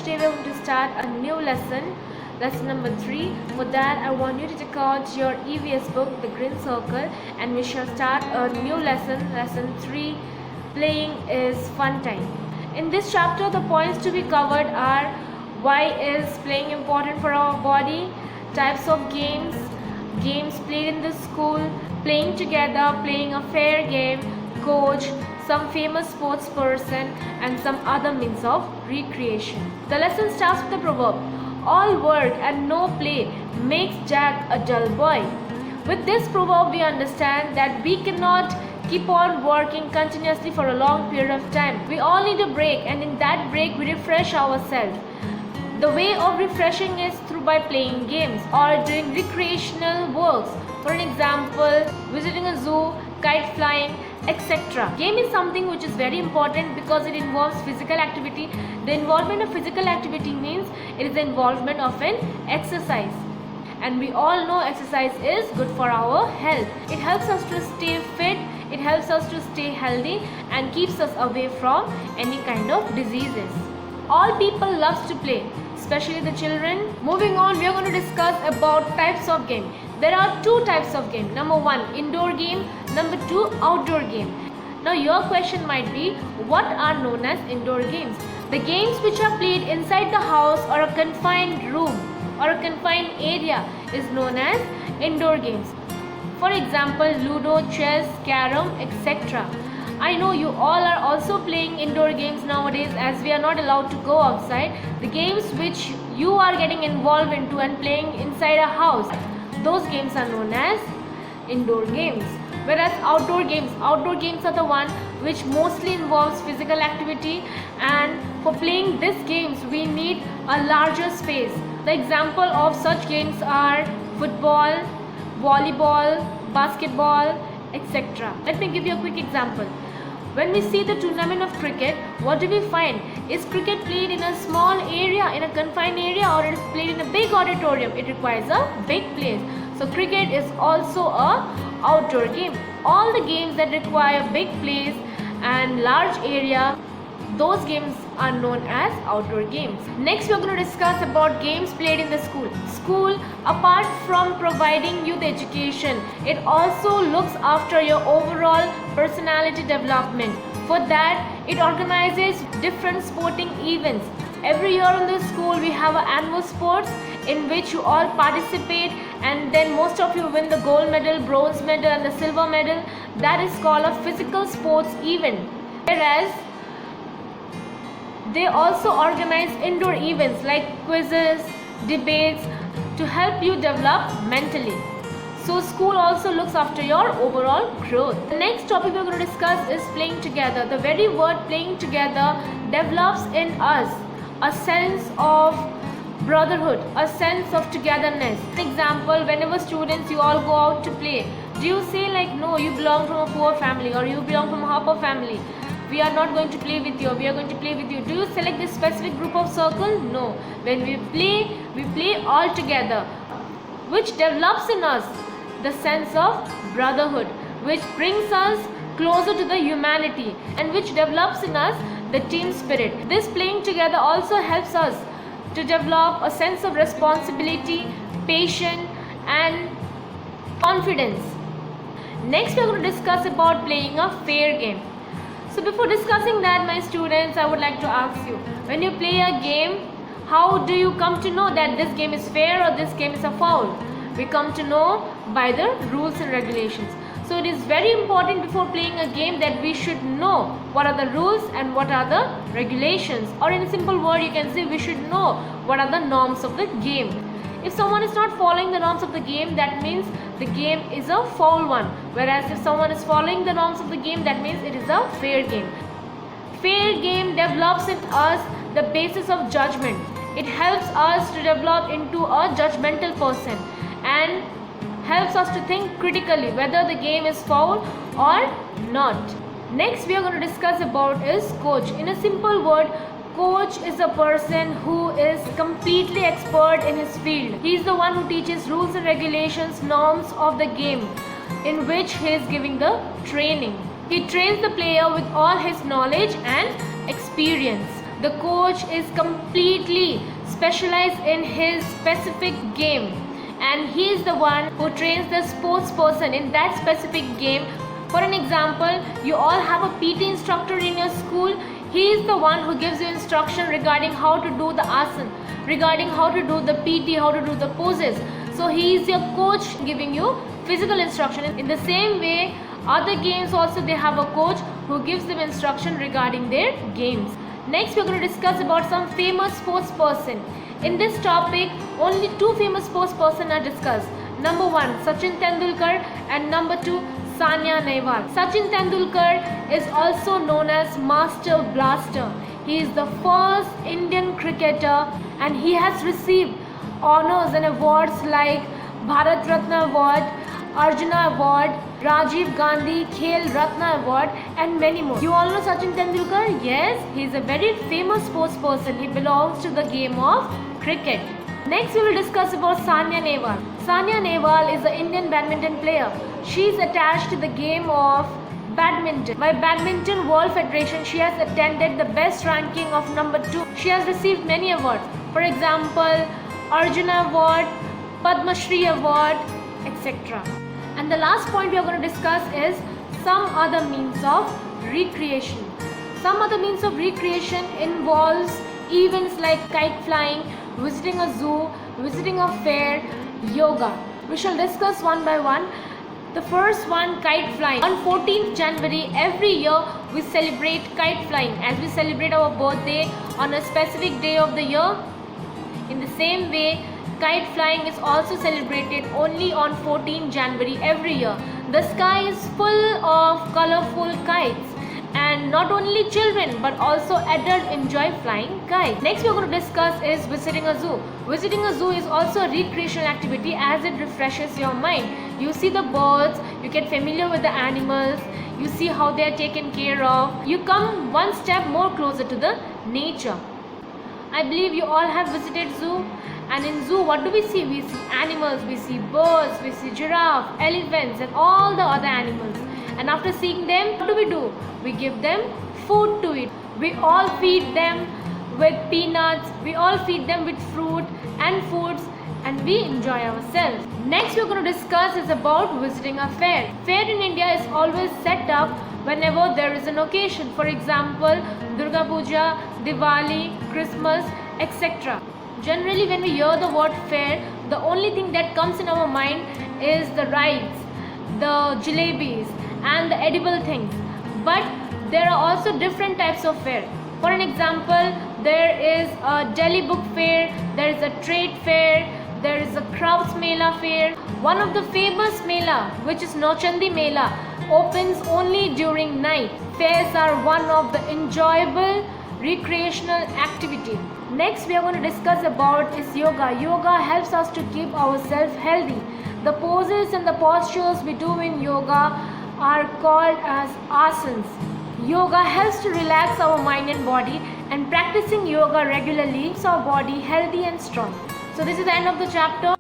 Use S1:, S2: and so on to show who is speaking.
S1: today we're going to start a new lesson, lesson number 3. For that, I want you to take out your EVS book, The Green Circle, and we shall start a new lesson, lesson 3. Playing is fun time. In this chapter, the points to be covered are: why is playing important for our body, types of games, games played in the school, playing together, playing a fair game, coach, some famous sports person, and some other means of recreation. The lesson starts with the proverb, all work and no play makes Jack a dull boy. With this proverb, we understand that we cannot keep on working continuously for a long period of time. We all need a break, and in that break we refresh ourselves. The way of refreshing is through by playing games or doing recreational works. For an example, visiting a zoo, kite flying, etc. Game is something which is very important because it involves physical activity. The involvement of physical activity means it is the involvement of an exercise. And we all know exercise is good for our health. It helps us to stay fit, it helps us to stay healthy and keeps us away from any kind of diseases. All people loves to play, especially the children. Moving on, we are going to discuss about types of game. There are two types of game. Number 1, indoor game. Number 2, outdoor game. Now your question might be, what are known as indoor games? The games which are played inside the house or a confined room or a confined area is known as indoor games. For example, Ludo, chess, carom, etc. I know you all are also playing indoor games nowadays as we are not allowed to go outside. The games which you are getting involved into and playing inside a house, those games are known as indoor games. Whereas outdoor games are the one which mostly involves physical activity, and for playing these games we need a larger space. The example of such games are football, volleyball, basketball, etc. Let me give you a quick example. When we see the tournament of cricket, what do we find? Is cricket played in a small area, in a confined area, or it is played in a big auditorium? It requires a big place. So cricket is also a outdoor game. All the games that require big place and large area, those games are known as outdoor games. Next, we are going to discuss about games played in the school. School, apart from providing you the education, it also looks after your overall personality development. For that, it organizes different sporting events. Every year in the school, we have an annual sports in which you all participate, and then most of you win the gold medal, bronze medal, and the silver medal. That is called a physical sports event. Whereas they also organize indoor events like quizzes, debates to help you develop mentally. So school also looks after your overall growth. The next topic we are going to discuss is playing together. The very word playing together develops in us a sense of brotherhood, a sense of togetherness. For example, whenever students you all go out to play, do you say like, no, you belong from a poor family or you belong from a upper family, we are not going to play with you, we are going to play with you? Do you select this specific group of circle? No. When we play all together, which develops in us the sense of brotherhood, which brings us closer to the humanity, and which develops in us the team spirit. This playing together also helps us to develop a sense of responsibility, patience, and confidence. Next, we are going to discuss about playing a fair game. So before discussing that, my students, I would like to ask you, when you play a game, how do you come to know that this game is fair or this game is a foul? We come to know by the rules and regulations. So it is very important before playing a game that we should know what are the rules and what are the regulations. Or in a simple word, you can say we should know what are the norms of the game. If someone is not following the norms of the game, that means the game is a foul one. Whereas if someone is following the norms of the game, that means it is a fair game. Fair game develops in us the basis of judgment. It helps us to develop into a judgmental person and helps us to think critically whether the game is foul or not. Next, we are going to discuss about is coach. In a simple word, coach is a person who is completely expert in his field. He is the one who teaches rules and regulations, norms of the game in which he is giving the training. He trains the player with all his knowledge and experience. The coach is completely specialized in his specific game, and he is the one who trains the sports person in that specific game. For an example, you all have a PT instructor in your school. He is the one who gives you instruction regarding how to do the asana, regarding how to do the PT, how to do the poses. So he is your coach giving you physical instruction. In the same way, other games also they have a coach who gives them instruction regarding their games. Next, we are going to discuss about some famous sports person. In this topic, only two famous sports person are discussed. Number one, Sachin Tendulkar, and number two, Sania Nehwal. Sachin Tendulkar is also known as Master Blaster. He is the first Indian cricketer, and he has received honors and awards like Bharat Ratna Award, Arjuna Award, Rajiv Gandhi Khel Ratna Award, and many more. You all know Sachin Tendulkar? Yes, he is a very famous sports person. He belongs to the game of cricket. Next, we will discuss about Sania Nehwal. Sania Nehwal is an Indian badminton player. She is attached to the game of badminton. By Badminton World Federation, she has attended the best ranking of number 2. She has received many awards. For example, Arjuna Award, Padma Shri Award, etc. And the last point we are going to discuss is some other means of recreation. Some other means of recreation involves events like kite flying, visiting a zoo, visiting a fair, yoga. We shall discuss one by one. The first one, kite flying. On 14th January every year we celebrate kite flying, as we celebrate our birthday on a specific day of the year. In the same way, kite flying is also celebrated only on 14th January every year. The sky is full of colorful kites, and not only children but also adults enjoy flying kites. Next we are going to discuss is visiting a zoo. Visiting a zoo is also a recreational activity as it refreshes your mind. You see the birds, you get familiar with the animals, you see how they are taken care of. You come one step more closer to the nature. I believe you all have visited zoo. And in zoo, what do we see? We see animals, we see birds, we see giraffe, elephants, and all the other animals. And after seeing them, what do? We give them food to eat. We all feed them with peanuts, we all feed them with fruit and foods, and we enjoy ourselves. Next we are going to discuss is about visiting a fair. Fair in India is always set up whenever there is an occasion. For example, Durga Puja, Diwali, Christmas, etc. Generally, when we hear the word fair, the only thing that comes in our mind is the rides, the jalebis, and the edible things. But there are also different types of fair. For an example, there is a Delhi book fair, there is a trade fair, there is a Crafts Mela fair. One of the famous Mela, which is Nauchandi Mela, opens only during night. Fairs are one of the enjoyable recreational activity. Next we are going to discuss about is yoga. Yoga helps us to keep ourselves healthy. The poses and the postures we do in yoga are called as asanas. Yoga helps to relax our mind and body, and practicing yoga regularly keeps our body healthy and strong. So this is the end of the chapter.